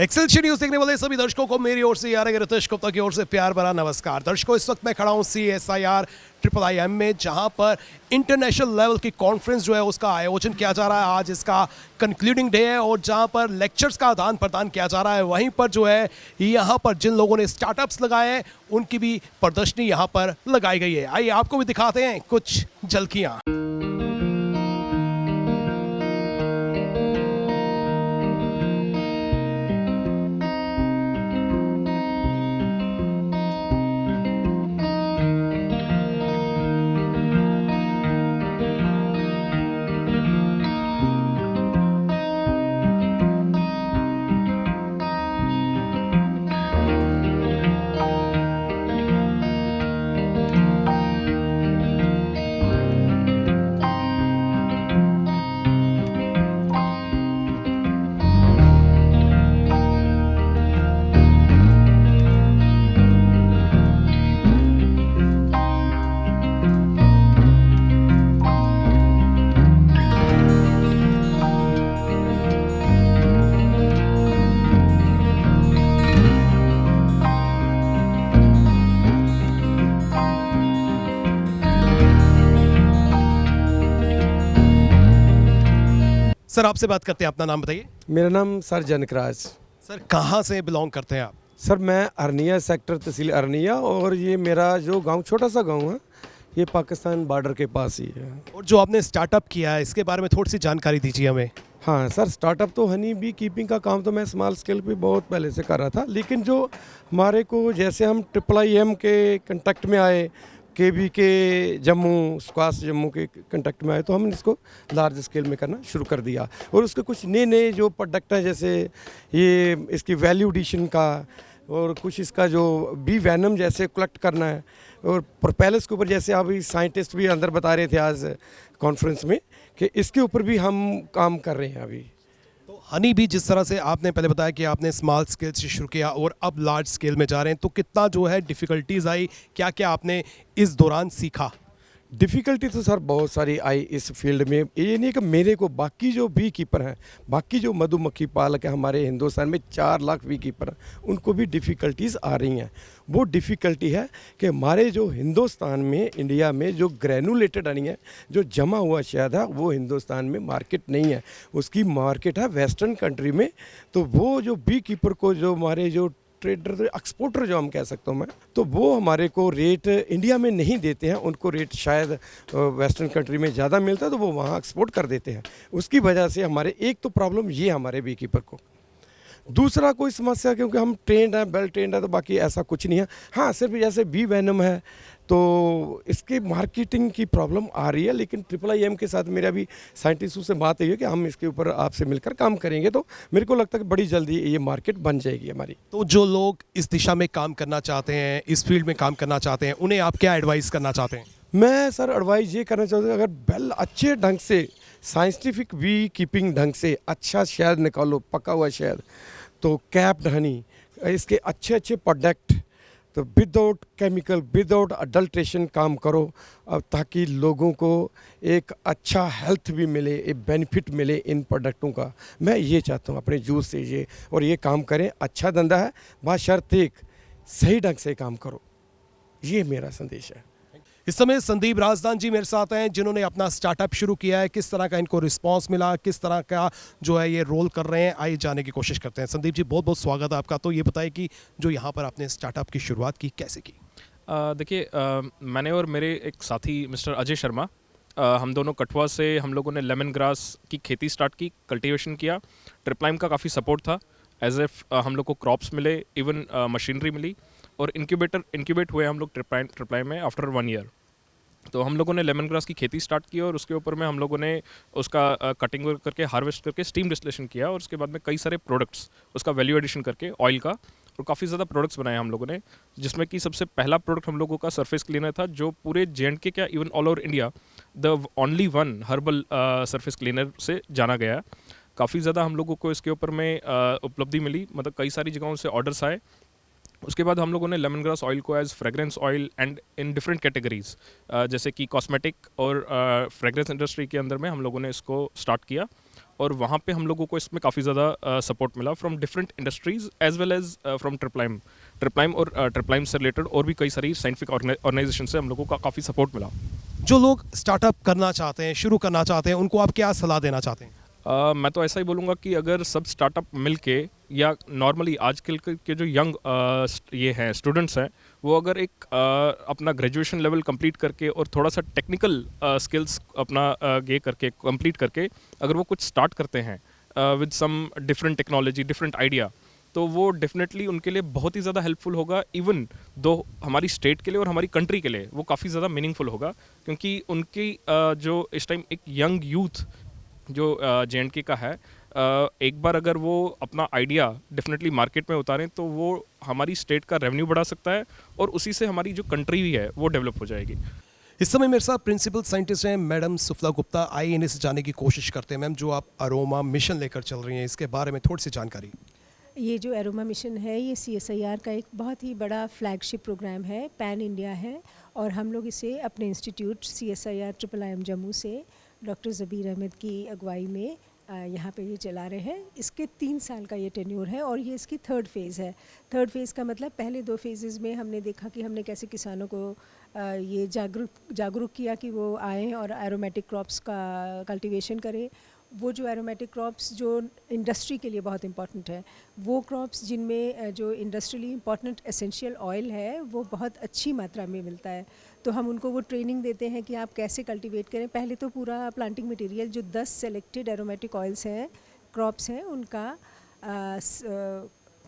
Excelsior news देखने वाले सभी दर्शकों को मेरी ओर से रितेश गुप्ता की ओर से प्यार भरा नमस्कार। दर्शकों, इस वक्त मैं खड़ा हूं CSIR IIIM में, जहां पर इंटरनेशनल लेवल की कॉन्फ्रेंस जो है उसका आयोजन किया जा रहा है। आज इसका कंक्लूडिंग डे है और जहां पर लेक्चर्स का आदान प्रदान किया जा रहा है, वहीं पर जो है यहाँ पर जिन लोगों ने स्टार्टअप्स लगाए हैं उनकी भी प्रदर्शनी यहाँ पर लगाई गई है। आइए आपको भी दिखाते हैं कुछ झलकियाँ। सर, आपसे बात करते हैं, अपना नाम बताइए। मेरा नाम सर जनकराज। सर, कहाँ से बिलोंग करते हैं आप? सर मैं अरनिया सेक्टर तहसील अरनिया, और ये मेरा जो गांव छोटा सा गांव है ये पाकिस्तान बॉर्डर के पास ही है। और जो आपने स्टार्टअप किया है इसके बारे में थोड़ी सी जानकारी दीजिए हमें। हाँ सर, स्टार्टअप तो हनी बी कीपिंग का काम तो मैं स्मॉल स्केल पे बहुत पहले से कर रहा था, लेकिन जो हमारे को जैसे हम IIIM के कंटेक्ट में आए, KB के जम्मू, स्क्वाश जम्मू के कंटेक्ट में आए, तो हमने इसको लार्ज स्केल में करना शुरू कर दिया। और उसके कुछ नए नए जो प्रोडक्ट हैं, जैसे ये इसकी वैल्यू एडिशन का, और कुछ इसका जो बी वैनम जैसे कलेक्ट करना है, और प्रोपेलर्स के ऊपर जैसे अभी साइंटिस्ट भी अंदर बता रहे थे आज कॉन्फ्रेंस में कि इसके ऊपर भी हम काम कर रहे हैं अभी। तो हनी भी जिस तरह से आपने पहले बताया कि आपने स्मॉल स्केल से शुरू किया और अब लार्ज स्केल में जा रहे हैं, तो कितना जो है डिफ़िकल्टीज आई, क्या क्या आपने इस दौरान सीखा? डिफ़िकल्टी तो सर बहुत सारी आई इस फील्ड में। ये नहीं कि मेरे को, बाकी जो बी कीपर हैं, बाकी जो मधुमक्खी पालक हैं हमारे हिंदुस्तान में 4 लाख बी कीपर हैं, उनको भी डिफ़िकल्टीज़ आ रही हैं। वो डिफ़िकल्टी है कि हमारे जो हिंदुस्तान में, इंडिया में जो ग्रैनुलेटेड हनी है, जो जमा हुआ शहद है, वो हिंदुस्तान में मार्केट नहीं है। उसकी मार्केट है वेस्टर्न कंट्री में। तो वो जो बी कीपर को, जो हमारे जो ट्रेडर, एक्सपोर्टर जो हम कह सकता हूँ मैं, तो वो हमारे को रेट इंडिया में नहीं देते हैं। उनको रेट शायद वेस्टर्न कंट्री में ज़्यादा मिलता है, तो वो वहाँ एक्सपोर्ट कर देते हैं। उसकी वजह से हमारे एक तो प्रॉब्लम ये हमारे बी कीपर को। दूसरा कोई समस्या, क्योंकि हम ट्रेंड हैं, वेल ट्रेंड है, तो बाकी ऐसा कुछ नहीं है। हाँ, सिर्फ जैसे बी वैनम है तो इसकी मार्केटिंग की प्रॉब्लम आ रही है, लेकिन IIIM के साथ मेरे अभी साइंटिस्टों से बात हुई है कि हम इसके ऊपर आपसे मिलकर काम करेंगे, तो मेरे को लगता है कि बड़ी जल्दी ये मार्केट बन जाएगी हमारी। तो जो लोग इस दिशा में काम करना चाहते हैं, इस फील्ड में काम करना चाहते हैं, उन्हें आप क्या एडवाइस करना चाहते हैं? मैं सर एडवाइस ये करना चाहता हूँ, अगर वेल अच्छे ढंग से, साइंटिफिक बी कीपिंग ढंग से अच्छा शहद निकालो, पका हुआ शहद, तो कैप्ड हनी, इसके अच्छे अच्छे प्रोडक्ट, तो विदाउट केमिकल, विदाउट अडल्ट्रेशन काम करो, अब ताकि लोगों को एक अच्छा हेल्थ भी मिले, एक बेनिफिट मिले इन प्रोडक्टों का। मैं ये चाहता हूँ अपने जूस से ये, और ये काम करें। अच्छा धंधा है, बशर्ते सही ढंग से काम करो। ये मेरा संदेश है। इस समय संदीप राजदान जी मेरे साथ हैं, जिन्होंने अपना स्टार्टअप शुरू किया है। किस तरह का इनको रिस्पांस मिला, किस तरह का जो है ये रोल कर रहे हैं, आइए जानने की कोशिश करते हैं। संदीप जी, बहुत बहुत स्वागत है आपका। तो ये बताइए कि जो यहाँ पर आपने स्टार्टअप की शुरुआत की, कैसे की? देखिए, मैंने और मेरे एक साथी मिस्टर अजय शर्मा, हम दोनों कठुआ से हम लोगों ने लेमन ग्रास की खेती स्टार्ट की, कल्टीवेशन किया। IIIM का काफ़ी सपोर्ट था, एज एफ हम लोग को क्रॉप्स मिले, इवन मशीनरी मिली, और इंक्यूबेट हुए हम लोग IIIM में आफ्टर 1 ईयर। तो हम लोगों ने लेमन ग्रास की खेती स्टार्ट की, और उसके ऊपर में हम लोगों ने उसका कटिंग करके, हार्वेस्ट करके स्टीम डिस्टिलेशन किया, और उसके बाद में कई सारे प्रोडक्ट्स उसका वैल्यू एडिशन करके ऑयल का, और काफ़ी ज़्यादा प्रोडक्ट्स बनाए हम लोगों ने, जिसमें कि सबसे पहला प्रोडक्ट हम लोगों का सरफेस क्लीनर था, जो पूरे J&K क्या even all over India the only one herbal surface cleaner से जाना गया। काफ़ी ज़्यादा हम लोगों को इसके ऊपर में उपलब्धि मिली, मतलब कई सारी जगहों से ऑर्डर्स आए। उसके बाद हम लोगों ने लेमन ग्रास ऑयल को as fragrance oil and in different categories, जैसे कि कॉस्मेटिक और फ्रेगरेंस इंडस्ट्री के अंदर में हम लोगों ने इसको स्टार्ट किया। और वहाँ पे हम लोगों को इसमें काफ़ी ज़्यादा सपोर्ट मिला from different industries as well as from ट्रिपलाइम और ट्रिपलाइम से रिलेटेड और भी कई सारी साइंटिफिक ऑर्गेनाइजेशन से हम लोगों का काफ़ी सपोर्ट मिला। जो लोग स्टार्टअप करना चाहते हैं, शुरू करना चाहते हैं, उनको आप क्या सलाह देना चाहते हैं? मैं तो ऐसा ही बोलूँगा कि अगर सब स्टार्टअप मिलके या नॉर्मली आजकल के जो यंग ये हैं स्टूडेंट्स हैं, वो अगर एक अपना ग्रेजुएशन लेवल कंप्लीट करके और थोड़ा सा टेक्निकल स्किल्स अपना ये करके कंप्लीट करके अगर वो कुछ स्टार्ट करते हैं with some different technology, different idea, तो वो डेफिनेटली उनके लिए बहुत ही ज़्यादा हेल्पफुल होगा। इवन दो हमारी स्टेट के लिए और हमारी कंट्री के लिए वो काफ़ी ज़्यादा मीनिंगफुल होगा, क्योंकि उनकी जो इस टाइम एक यंग यूथ जो JNK का है, एक बार अगर वो अपना आइडिया डेफिनेटली मार्केट में उतारें तो वो हमारी स्टेट का रेवेन्यू बढ़ा सकता है और उसी से हमारी जो कंट्री भी है वो डेवलप हो जाएगी। इस समय मेरे साथ प्रिंसिपल साइंटिस्ट हैं मैडम सुफला गुप्ता। आइए इन्हें से जानने की कोशिश करते हैं। मैम, जो आप अरोमा मिशन लेकर चल रही हैं, इसके बारे में थोड़ी सी जानकारी। ये जो एरोमा मिशन है ये CSIR का एक बहुत ही बड़ा फ्लैगशिप प्रोग्राम है, पैन इंडिया है, और हम लोग इसे अपने इंस्टीट्यूट CSIR IIIM जम्मू से डॉक्टर ज़बीर अहमद की अगुवाई में यहाँ पे ये चला रहे हैं। इसके 3 साल का ये टेन्योर है और ये इसकी 3rd फेज़ है। 3rd फेज़ का मतलब पहले 2 फेजेज़ में हमने देखा कि हमने कैसे किसानों को ये जागरूक किया कि वो आएँ और एरोमेटिक क्रॉप्स का कल्टीवेशन करें। वो जो एरोमेटिक क्रॉप्स जो इंडस्ट्री के लिए बहुत इंपॉर्टेंट है, वो क्रॉप्स जिनमें जो इंडस्ट्रियली इंपॉर्टेंट एसेंशियल ऑयल है वो बहुत अच्छी मात्रा में मिलता है, तो हम उनको वो ट्रेनिंग देते हैं कि आप कैसे कल्टीवेट करें। पहले तो पूरा प्लांटिंग मटेरियल जो 10 सेलेक्टेड एरोमेटिक ऑयल्स हैं, क्रॉप्स हैं, उनका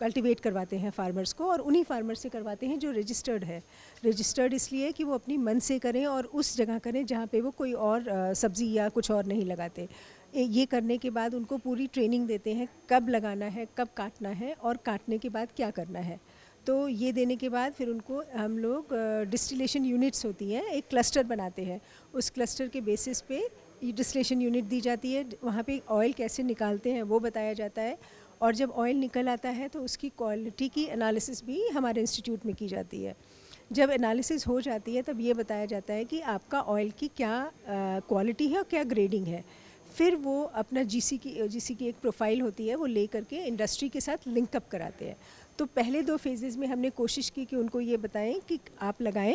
कल्टीवेट करवाते हैं फार्मर्स को, और उन्हीं फार्मर्स से करवाते हैं जो रजिस्टर्ड है। रजिस्टर्ड इसलिए कि वो अपनी मन से करें और उस जगह करें जहाँ पे वो कोई और सब्ज़ी या कुछ और नहीं लगाते। ये करने के बाद उनको पूरी ट्रेनिंग देते हैं कब लगाना है, कब काटना है और काटने के बाद क्या करना है। तो ये देने के बाद फिर उनको हम लोग डिस्टिलेशन यूनिट्स होती हैं, एक क्लस्टर बनाते हैं। उस क्लस्टर के बेसिस पे ये डिस्टिलेशन यूनिट दी जाती है, वहाँ पे ऑयल कैसे निकालते हैं वो बताया जाता है, और जब ऑयल निकल आता है तो उसकी क्वालिटी की एनालिसिस भी हमारे इंस्टीट्यूट में की जाती है। जब एनालिसिस हो जाती है तब ये बताया जाता है कि आपका ऑयल की क्या क्वालिटी है और क्या ग्रेडिंग है। फिर वो अपना GC की एक प्रोफाइल होती है, वो ले करके इंडस्ट्री के साथ लिंकअप कराते हैं। तो पहले 2 फेजेज़ में हमने कोशिश की कि उनको ये बताएं कि आप लगाएं,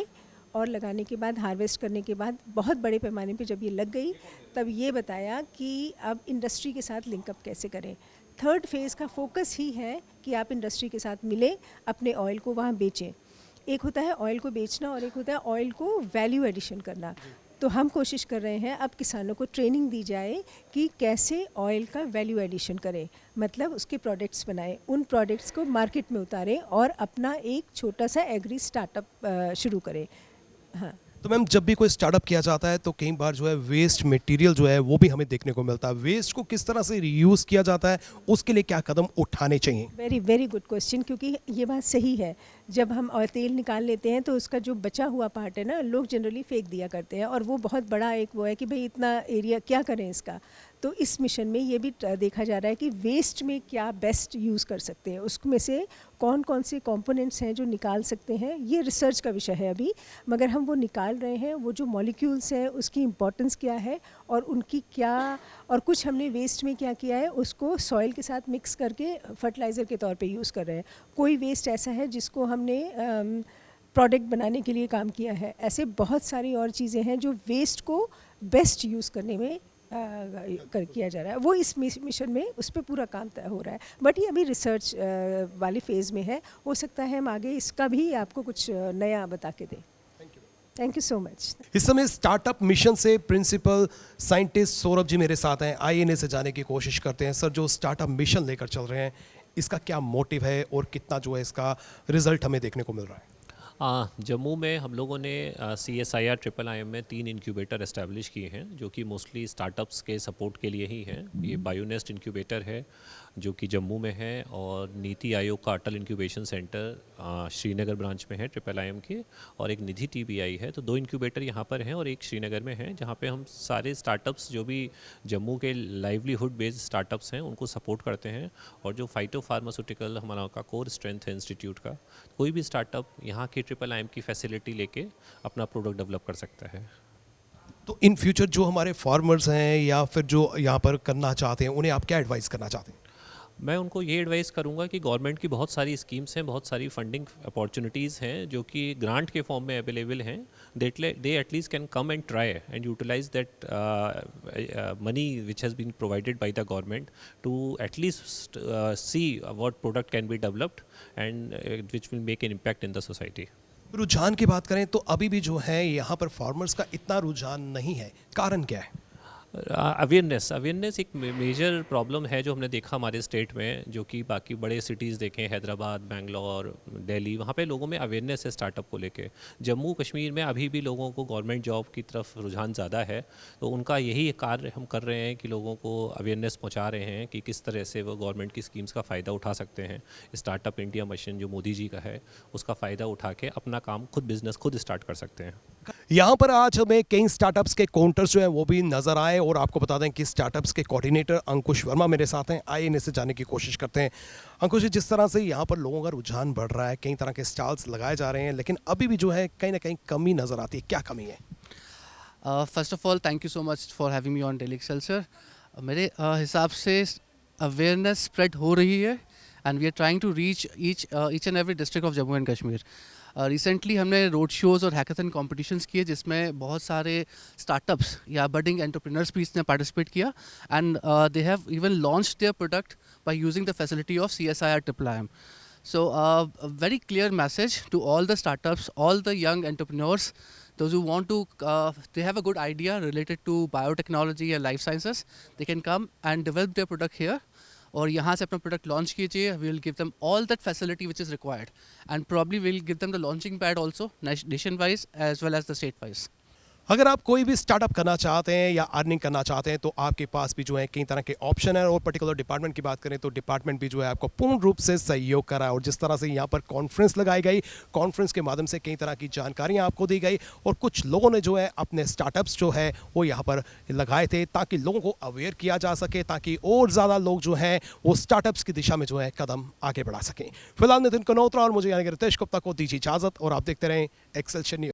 और लगाने के बाद हार्वेस्ट करने के बाद बहुत बड़े पैमाने पे जब ये लग गई तब ये बताया कि अब इंडस्ट्री के साथ लिंकअप कैसे करें। 3rd फेज़ का फोकस ही है कि आप इंडस्ट्री के साथ मिलें, अपने ऑयल को वहाँ बेचें। एक होता है ऑयल को बेचना और एक होता है ऑयल को वैल्यू एडिशन करना। तो हम कोशिश कर रहे हैं अब किसानों को ट्रेनिंग दी जाए कि कैसे ऑयल का वैल्यू एडिशन करें, मतलब उसके प्रोडक्ट्स बनाएं, उन प्रोडक्ट्स को मार्केट में उतारें और अपना एक छोटा सा एग्री स्टार्टअप शुरू करें। हाँ, तो मैम, जब भी कोई स्टार्टअप किया जाता है तो कई बार जो है वेस्ट मटेरियल जो है वो भी हमें देखने को मिलता है। वेस्ट को किस तरह से रीयूज़ किया जाता है, उसके लिए क्या कदम उठाने चाहिए? वेरी वेरी गुड क्वेश्चन, क्योंकि ये बात सही है। जब हम ऑयल तेल निकाल लेते हैं तो उसका जो बचा हुआ पार्ट है ना, लोग जनरली फेंक दिया करते हैं, और वो बहुत बड़ा एक वो है कि भाई इतना एरिया क्या करें इसका। तो इस मिशन में ये भी देखा जा रहा है कि वेस्ट में क्या बेस्ट यूज़ कर सकते हैं, उसमें से कौन कौन से कंपोनेंट्स हैं जो निकाल सकते हैं। ये रिसर्च का विषय है अभी, मगर हम वो निकाल रहे हैं। वो जो मॉलिक्यूल्स हैं उसकी इम्पोर्टेंस क्या है और उनकी क्या, और कुछ हमने वेस्ट में क्या किया है उसको सॉइल के साथ मिक्स करके फर्टिलाइज़र के तौर पे यूज़ कर रहे हैं। कोई वेस्ट ऐसा है जिसको हमने प्रोडक्ट बनाने के लिए काम किया है। ऐसे बहुत सारी और चीज़ें हैं जो वेस्ट को बेस्ट यूज़ करने में किया जा रहा है। वो इस मिशन में उस पर पूरा काम तय हो रहा है, बट ये अभी रिसर्च वाले फेज़ में है। हो सकता है हम आगे इसका भी आपको कुछ नया बता के दें। Thank you so much. इस समय स्टार्टअप मिशन से प्रिंसिपल साइंटिस्ट सौरभ जी मेरे साथ हैं। आइए इन्हें से जाने की कोशिश करते हैं। सर, जो स्टार्टअप मिशन लेकर चल रहे हैं, इसका क्या मोटिव है और कितना जो है इसका रिजल्ट हमें देखने को मिल रहा है? जम्मू में हम लोगों ने CSIR IIIM में 3 इंक्यूबेटर इस्टेब्लिश किए हैं, जो कि मोस्टली स्टार्टअप्स के सपोर्ट के लिए ही हैं। ये बायोनेस्ट इंक्यूबेटर है जो कि जम्मू में है, और नीति आयोग का अटल इंक्यूबेशन सेंटर श्रीनगर ब्रांच में है IIIM के, और एक निधि TBI है। तो 2 इंक्यूबेटर यहाँ पर हैं और एक श्रीनगर में है, जहाँ पे हम सारे स्टार्टअप्स जो भी जम्मू के लाइवलीहुड बेस्ड स्टार्टअप्स हैं उनको सपोर्ट करते हैं। और जो फाइटो फार्मास्यूटिकल हमारा का कोर स्ट्रेंथ है इंस्टीट्यूट का, कोई भी स्टार्टअप यहाँ के IIIM की फैसिलिटी लेके अपना प्रोडक्ट डेवलप कर सकता है। तो इन फ्यूचर जो हमारे फार्मर्स हैं या फिर जो यहाँ पर करना चाहते हैं उन्हें आप क्या एडवाइस करना चाहते हैं? मैं उनको ये एडवाइस करूंगा कि गवर्नमेंट की बहुत सारी स्कीम्स हैं, बहुत सारी फंडिंग अपॉर्चुनिटीज़ हैं जो कि ग्रांट के फॉर्म में अवेलेबल हैं. They at least can come and try and utilize that money which has been provided by the government to at least see what product can be developed and which will make an impact in the society. रुझान की बात करें तो अभी भी जो है यहाँ पर फार्मर्स का इतना रुझान नहीं है, कारण क्या है? अवेयरनेस एक मेजर प्रॉब्लम है जो हमने देखा हमारे स्टेट में, जो कि बाकी बड़े सिटीज़ देखें, हैदराबाद, बेंगलोर, दिल्ली, वहाँ पे लोगों में अवेयरनेस है स्टार्टअप को लेके. जम्मू कश्मीर में अभी भी लोगों को गवर्नमेंट जॉब की तरफ रुझान ज़्यादा है, तो उनका यही कार्य हम कर रहे हैं कि लोगों को अवेयरनेस पहुँचा रहे हैं कि किस तरह से वो गवर्नमेंट की स्कीम्स का फ़ायदा उठा सकते हैं. स्टार्टअप इंडिया मिशन जो मोदी जी का है, उसका फ़ायदा उठा के अपना काम खुद, बिजनेस खुद स्टार्ट कर सकते हैं. यहाँ पर आज हमें कई स्टार्टअप्स के काउंटर्स जो हैं वो भी नजर आए और आपको बता दें कि स्टार्टअप्स के कोऑर्डिनेटर अंकुश वर्मा मेरे साथ हैं. आइए इनसे जानने की कोशिश करते हैं. अंकुश जी, जिस तरह से यहाँ पर लोगों का रुझान बढ़ रहा है, कई तरह के स्टॉल्स लगाए जा रहे हैं, लेकिन अभी भी जो है कहीं ना कहीं कमी नजर आती है, क्या कमी है? First of all thank you so much for having me on Daily Excelsior. मेरे हिसाब से अवेयरनेस स्प्रेड हो रही है and we are trying to reach each and every district of Jammu and Kashmir. Recently हमने रोड शोज़ और हैकाथन कॉम्पिटिशन्स किए जिसमें बहुत सारे स्टार्टअप्स या बडिंग एंटरप्रेन्योर्स भी इसने पार्टिसिपेट किया and they have even launched their product by using the facility of CSIR IIIM. So a very clear message to all the startups, all the young entrepreneurs, those who want to, they have a good idea related to biotechnology or life sciences, they can come and develop their product here. और यहाँ से अपना product launch कीजिए. We will give them all that facility which is required and probably will give them the launching pad also nation wise as well as the state wise. अगर आप कोई भी startup करना चाहते हैं या अर्निंग करना चाहते हैं तो आपके पास भी जो है कई तरह के ऑप्शन है. और पर्टिकुलर डिपार्टमेंट की बात करें तो डिपार्टमेंट भी जो है आपको पूर्ण रूप से सहयोग कर रहा है. और जिस तरह से यहाँ पर कॉन्फ्रेंस लगाई गई, कॉन्फ्रेंस के माध्यम से कई तरह की जानकारियाँ आपको दी गई और कुछ लोगों ने जो है अपने स्टार्टअप्स जो है वो यहाँ पर लगाए थे ताकि लोगों को अवेयर किया जा सके, ताकि और ज़्यादा लोग जो हैं वो स्टार्टअप्स की दिशा में जो है कदम आगे बढ़ा सकें. फिलहाल नितिन कनोत्रा और मुझे यानी कि रितेश गुप्ता को दीजिए इजाज़त और आप देखते रहें एक्सेलसियर न्यूज़.